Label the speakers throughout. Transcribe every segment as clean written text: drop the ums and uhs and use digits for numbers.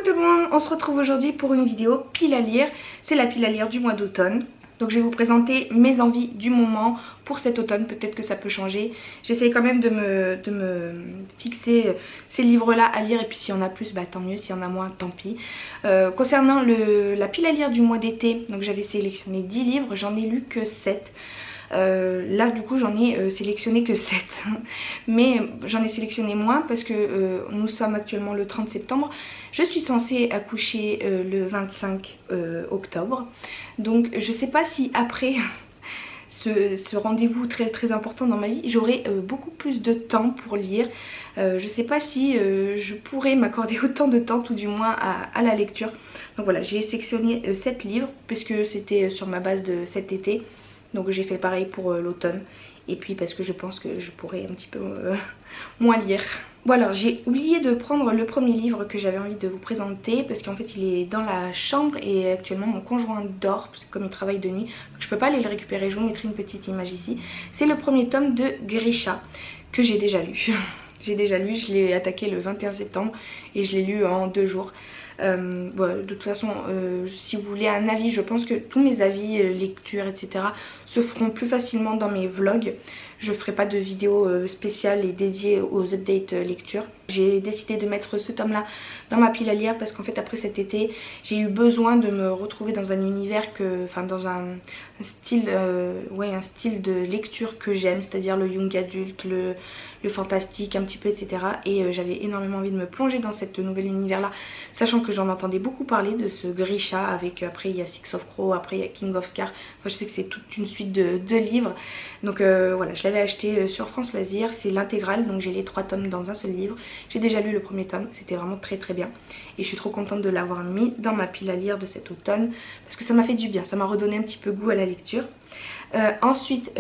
Speaker 1: Coucou tout le monde, on se retrouve aujourd'hui pour une vidéo pile à lire. C'est la pile à lire du mois d'automne. Donc je vais vous présenter mes envies du moment pour cet automne, peut-être que ça peut changer. J'essaye quand même de me fixer ces livres-là à lire et puis s'il y en a plus, bah tant mieux, s'il y en a moins, tant pis. Concernant la pile à lire du mois d'été, donc j'avais sélectionné 10 livres, j'en ai lu que 7. Là du coup j'en ai sélectionné que 7 mais j'en ai sélectionné moins parce que nous sommes actuellement le 30 septembre. Je suis censée accoucher le 25 octobre. Donc je sais pas si après ce rendez-vous très important dans ma vie, j'aurai beaucoup plus de temps pour lire. Je sais pas si je pourrais m'accorder autant de temps, tout du moins à la lecture. Donc voilà, j'ai sélectionné 7 livres puisque c'était sur ma base de cet été. Donc j'ai fait pareil pour l'automne. Et puis parce que je pense que je pourrais un petit peu moins lire. Bon alors j'ai oublié de prendre le premier livre que j'avais envie de vous présenter. Parce qu'en fait il est dans la chambre et actuellement mon conjoint dort. Parce que comme il travaille de nuit, donc je peux pas aller le récupérer. Je vous mettrai une petite image ici. C'est le premier tome de Grisha que j'ai déjà lu. J'ai déjà lu, je l'ai attaqué le 21 septembre et je l'ai lu en 2 jours. Voilà, de toute façon si vous voulez un avis, je pense que tous mes avis, lecture etc se feront plus facilement dans mes vlogs. Je ferai pas de vidéo spéciale et dédiée aux updates lecture. J'ai décidé de mettre ce tome là dans ma pile à lire parce qu'en fait après cet été j'ai eu besoin de me retrouver dans un univers dans un style un style de lecture que j'aime, c'est-à-dire le young adulte, le fantastique un petit peu etc. Et j'avais énormément envie de me plonger dans cet nouvel univers là, sachant que j'en entendais beaucoup parler de ce Grisha avec après il y a Six of Crow, après il y a King of Scar. Enfin, je sais que c'est toute une suite de livres. Donc voilà, je l'avais acheté sur France Loisirs, c'est l'intégrale, donc j'ai les 3 tomes dans un seul livre. J'ai déjà lu le premier tome, c'était vraiment très bien. Et je suis trop contente de l'avoir mis dans ma pile à lire de cet automne parce que ça m'a fait du bien, ça m'a redonné un petit peu goût à la lecture. Ensuite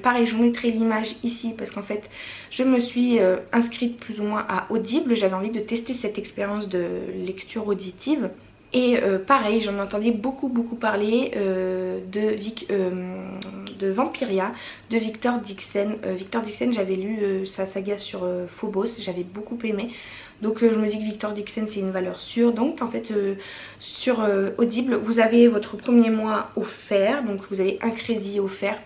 Speaker 1: pareil, je vous mettrai l'image ici parce qu'en fait je me suis inscrite plus ou moins à Audible. J'avais envie de tester cette expérience de lecture auditive. Et pareil, j'en entendais beaucoup parler de Vampiria de Victor Dixon. Victor Dixon, j'avais lu sa saga sur Phobos, j'avais beaucoup aimé. Donc je me dis que Victor Dixon c'est une valeur sûre. Donc en fait sur Audible vous avez votre premier mois offert, donc vous avez un crédit offert.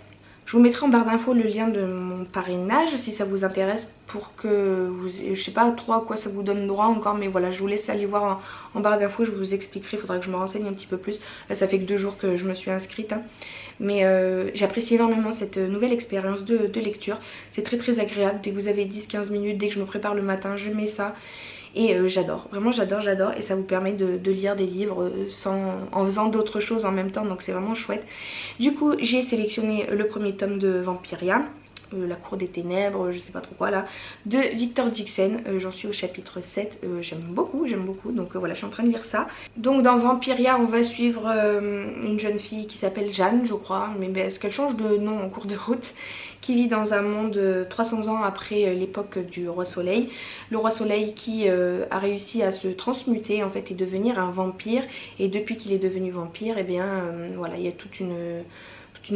Speaker 1: Je vous mettrai en barre d'infos le lien de mon parrainage si ça vous intéresse pour que vous... Je sais pas trop à quoi ça vous donne droit encore, mais voilà, je vous laisse aller voir en barre d'infos, je vous expliquerai, il faudra que je me renseigne un petit peu plus. Là ça fait que 2 jours que je me suis inscrite hein. Mais j'apprécie énormément cette nouvelle expérience de lecture. C'est très agréable, dès que vous avez 10-15 minutes, dès que je me prépare le matin, je mets ça. Et j'adore, vraiment j'adore et ça vous permet de lire des livres en faisant d'autres choses en même temps, donc c'est vraiment chouette. Du coup j'ai sélectionné le premier tome de Vampiria, La Cour des Ténèbres, je sais pas trop quoi là, de Victor Dixon. J'en suis au chapitre 7, j'aime beaucoup, donc voilà, je suis en train de lire ça. Donc dans Vampiria on va suivre une jeune fille qui s'appelle Jeanne je crois, mais est-ce qu'elle change de nom en cours de route, qui vit dans un monde 300 ans après l'époque du Roi Soleil. Le Roi Soleil qui a réussi à se transmuter en fait et devenir un vampire, et depuis qu'il est devenu vampire, et bien voilà, il y a toute une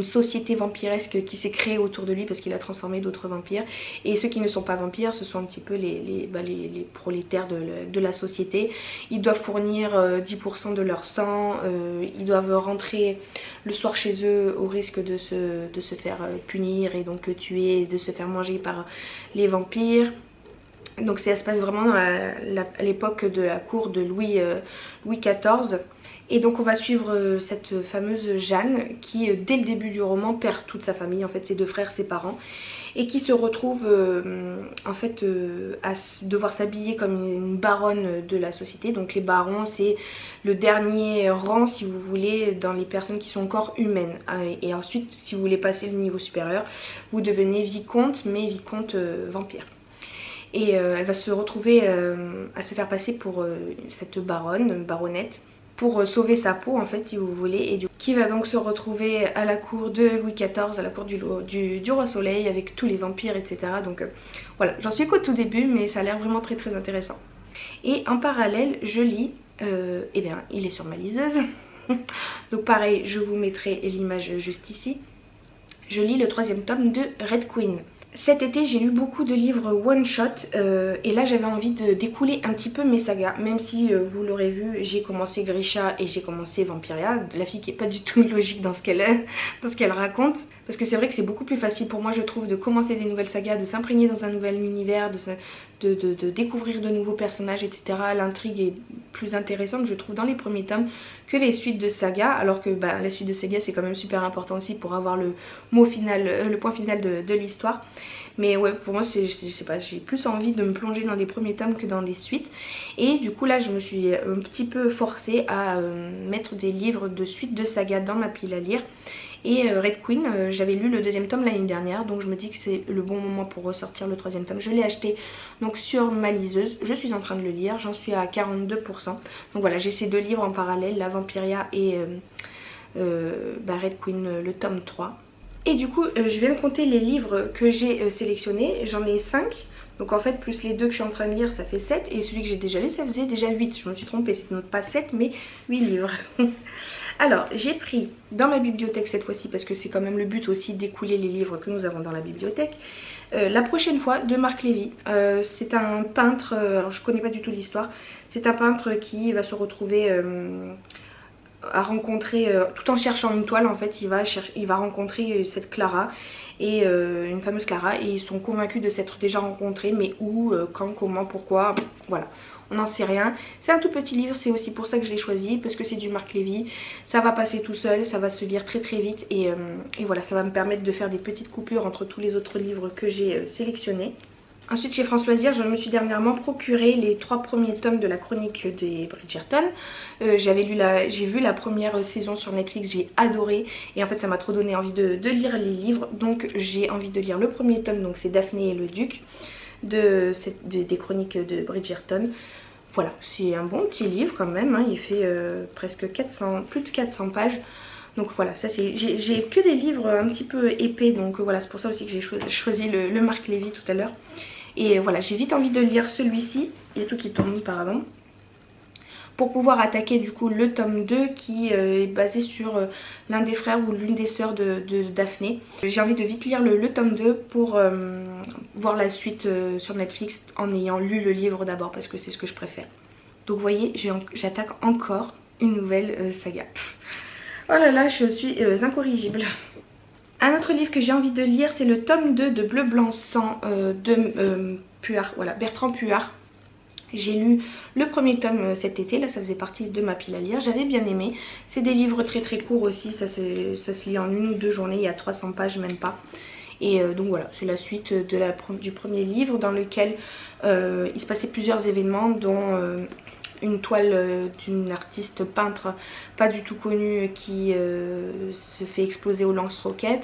Speaker 1: société vampiresque qui s'est créée autour de lui parce qu'il a transformé d'autres vampires. Et ceux qui ne sont pas vampires, ce sont un petit peu les prolétaires de la société. Ils doivent fournir 10% de leur sang, ils doivent rentrer le soir chez eux au risque de se faire punir et donc tuer, de se faire manger par les vampires. Donc ça se passe vraiment à l'époque de la cour de Louis XIV. Et donc on va suivre cette fameuse Jeanne qui dès le début du roman perd toute sa famille, en fait ses 2 frères, ses parents, et qui se retrouve en fait à devoir s'habiller comme une baronne de la société. Donc les barons c'est le dernier rang si vous voulez dans les personnes qui sont encore humaines. Et ensuite si vous voulez passer le niveau supérieur vous devenez vicomte, mais vicomte vampire. Et elle va se retrouver à se faire passer pour cette baronnette, pour sauver sa peau en fait si vous voulez, et qui va donc se retrouver à la cour de Louis XIV, à la cour du Roi Soleil avec tous les vampires etc. Donc voilà, j'en suis qu'au tout début mais ça a l'air vraiment très intéressant. Et en parallèle je lis, eh bien il est sur ma liseuse, donc pareil je vous mettrai l'image juste ici. Je lis le 3e tome de Red Queen. Cet été j'ai lu beaucoup de livres one shot et là j'avais envie de d'écouler un petit peu mes sagas, même si vous l'aurez vu j'ai commencé Grisha et j'ai commencé Vampiria, la fille qui est pas du tout logique dans ce qu'elle raconte, parce que c'est vrai que c'est beaucoup plus facile pour moi je trouve de commencer des nouvelles sagas, de s'imprégner dans un nouvel univers, de découvrir de nouveaux personnages etc. L'intrigue est plus intéressante je trouve dans les premiers tomes que les suites de sagas, alors que bah, la suite de sagas c'est quand même super important aussi pour avoir le mot final, le point final de l'histoire. Mais ouais, pour moi, je sais pas, j'ai plus envie de me plonger dans les premiers tomes que dans les suites. Et du coup, là, je me suis un petit peu forcée à mettre des livres de suite de saga dans ma pile à lire. Et Red Queen, j'avais lu le deuxième tome l'année dernière, donc je me dis que c'est le bon moment pour ressortir le troisième tome. Je l'ai acheté donc sur ma liseuse, je suis en train de le lire, j'en suis à 42%. Donc voilà, j'ai ces deux livres en parallèle, la Vampiria et Red Queen, le tome 3. Et du coup je viens de compter les livres que j'ai sélectionnés, j'en ai 5. Donc en fait plus les deux que je suis en train de lire ça fait 7. Et celui que j'ai déjà lu ça faisait déjà 8. Je me suis trompée, c'est pas 7 mais 8 livres. Alors j'ai pris dans ma bibliothèque cette fois-ci, parce que c'est quand même le but aussi d'écouler les livres que nous avons dans la bibliothèque, La prochaine fois de Marc Lévy. C'est un peintre, alors je connais pas du tout l'histoire, c'est un peintre qui va se retrouver... à rencontrer, tout en cherchant une toile en fait, il va rencontrer cette Clara et une fameuse Clara, et ils sont convaincus de s'être déjà rencontrés, mais où, quand, comment, pourquoi, voilà, on n'en sait rien. C'est un tout petit livre, c'est aussi pour ça que je l'ai choisi, parce que c'est du Marc Lévy, ça va passer tout seul, ça va se lire très très vite et voilà, ça va me permettre de faire des petites coupures entre tous les autres livres que j'ai sélectionnés. Ensuite chez France Loisirs, je me suis dernièrement procuré les 3 premiers tomes de la chronique des Bridgerton. J'ai vu la première saison sur Netflix, j'ai adoré et en fait ça m'a trop donné envie de lire les livres. Donc j'ai envie de lire le premier tome, donc c'est Daphné et le Duc des chroniques de Bridgerton. Voilà, c'est un bon petit livre quand même, hein. Il fait presque plus de 400 pages. Donc voilà, ça c'est, j'ai que des livres un petit peu épais, donc voilà, c'est pour ça aussi que j'ai choisi le Marc Lévy tout à l'heure. Et voilà, j'ai vite envie de lire celui-ci, il y a tout qui tourne, pardon, pour pouvoir attaquer du coup le tome 2 qui est basé sur l'un des frères ou l'une des sœurs de Daphné. J'ai envie de vite lire le tome 2 pour voir la suite sur Netflix en ayant lu le livre d'abord, parce que c'est ce que je préfère. Donc vous voyez, j'attaque encore une nouvelle saga. Oh là là, je suis incorrigible. Un autre livre que j'ai envie de lire, c'est le tome 2 de Bleu Blanc Sang de Puart, voilà, Bertrand Puart. J'ai lu le premier tome cet été, là ça faisait partie de ma pile à lire, j'avais bien aimé. C'est des livres très très courts aussi, ça se lit en 1 ou 2 journées, il y a 300 pages même pas. Et donc voilà, c'est la suite du premier livre dans lequel il se passait plusieurs événements, dont une toile d'une artiste peintre pas du tout connue qui se fait exploser au lance-roquettes.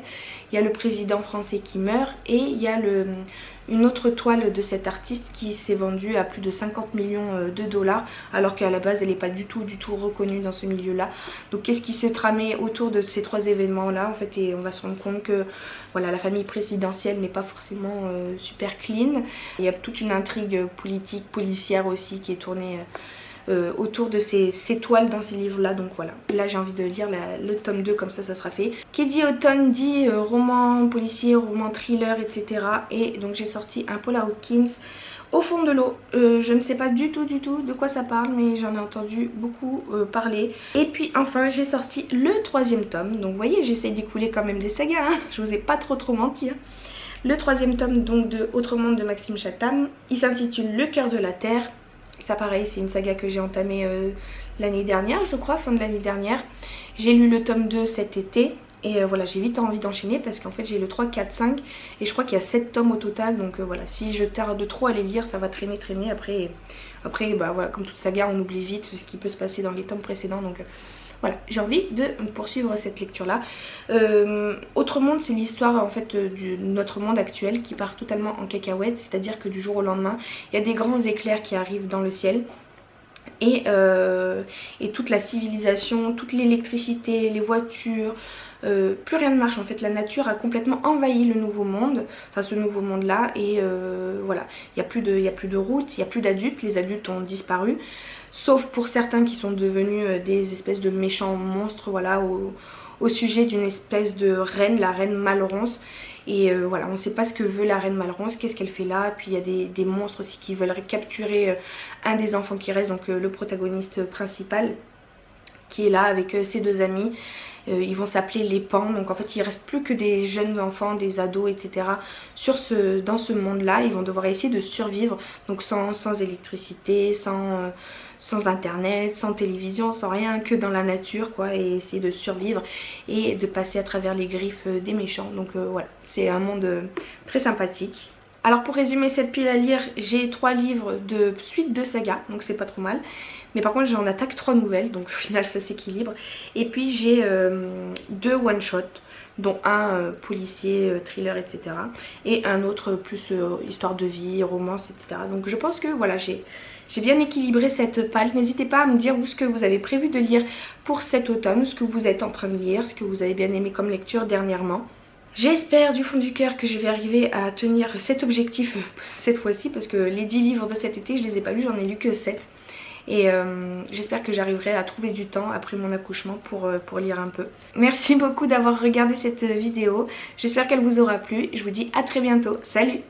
Speaker 1: Il y a le président français qui meurt et il y a une autre toile de cette artiste qui s'est vendue à plus de 50 millions de dollars, alors qu'à la base elle n'est pas du tout reconnue dans ce milieu là. Donc qu'est-ce qui s'est tramé autour de ces 3 événements là en fait, et on va se rendre compte que voilà, la famille présidentielle n'est pas forcément super clean. Il y a toute une intrigue politique, policière aussi qui est tournée autour de ces toiles dans ces livres là. Donc voilà, là j'ai envie de lire le tome 2, comme ça sera fait. Qui dit automne dit roman policier, roman thriller, etc. Et donc j'ai sorti un Paula Hawkins, Au fond de l'eau. Je ne sais pas du tout de quoi ça parle, mais j'en ai entendu beaucoup parler. Et puis enfin j'ai sorti le 3e tome. Donc vous voyez, j'essaie d'écouler quand même des sagas, hein. Je vous ai pas trop menti, hein. Le 3e tome donc de Autre Monde de Maxime Chatham. Il s'intitule Le cœur de la terre. Ça pareil, c'est une saga que j'ai entamée l'année dernière, je crois, fin de l'année dernière. J'ai lu le tome 2 cet été et voilà, j'ai vite envie d'enchaîner parce qu'en fait j'ai le 3, 4, 5 et je crois qu'il y a 7 tomes au total. Donc voilà, si je tarde trop à les lire, ça va traîner. Après bah voilà, comme toute saga, on oublie vite ce qui peut se passer dans les tomes précédents. Donc voilà, j'ai envie de poursuivre cette lecture là. Autre Monde, c'est l'histoire en fait de notre monde actuel qui part totalement en cacahuète. C'est à dire que du jour au lendemain il y a des grands éclairs qui arrivent dans le ciel. Et toute la civilisation, toute l'électricité, les voitures, plus rien ne marche en fait. La nature a complètement envahi le nouveau monde, enfin ce nouveau monde là. Et voilà, il n'y a plus de routes, il n'y a plus d'adultes, les adultes ont disparu. Sauf pour certains qui sont devenus des espèces de méchants monstres, voilà, au sujet d'une espèce de reine, la reine Malronce. Et voilà, on ne sait pas ce que veut la reine Malronce, qu'est-ce qu'elle fait là. Puis il y a des monstres aussi qui veulent capturer un des enfants qui reste, donc le protagoniste principal qui est là avec ses deux amis. Ils vont s'appeler les Pans, donc en fait il reste plus que des jeunes enfants, des ados, etc. Dans ce monde là. Ils vont devoir essayer de survivre, donc sans électricité, sans internet, sans télévision, sans rien, que dans la nature quoi, et essayer de survivre et de passer à travers les griffes des méchants. Donc voilà, c'est un monde très sympathique. Alors pour résumer cette pile à lire, j'ai 3 livres de suite de saga, donc c'est pas trop mal. Mais par contre j'en attaque 3 nouvelles, donc au final ça s'équilibre. Et puis j'ai 2 one-shot, dont un policier, thriller, etc. Et un autre plus histoire de vie, romance, etc. Donc je pense que voilà, j'ai bien équilibré cette palle. N'hésitez pas à me dire où ce que vous avez prévu de lire pour cet automne, ce que vous êtes en train de lire, ce que vous avez bien aimé comme lecture dernièrement. J'espère du fond du cœur que je vais arriver à tenir cet objectif cette fois-ci, parce que les 10 livres de cet été je les ai pas lus, j'en ai lu que 7. Et j'espère que j'arriverai à trouver du temps après mon accouchement pour lire un peu. Merci beaucoup d'avoir regardé cette vidéo, j'espère qu'elle vous aura plu. Je vous dis à très bientôt, salut!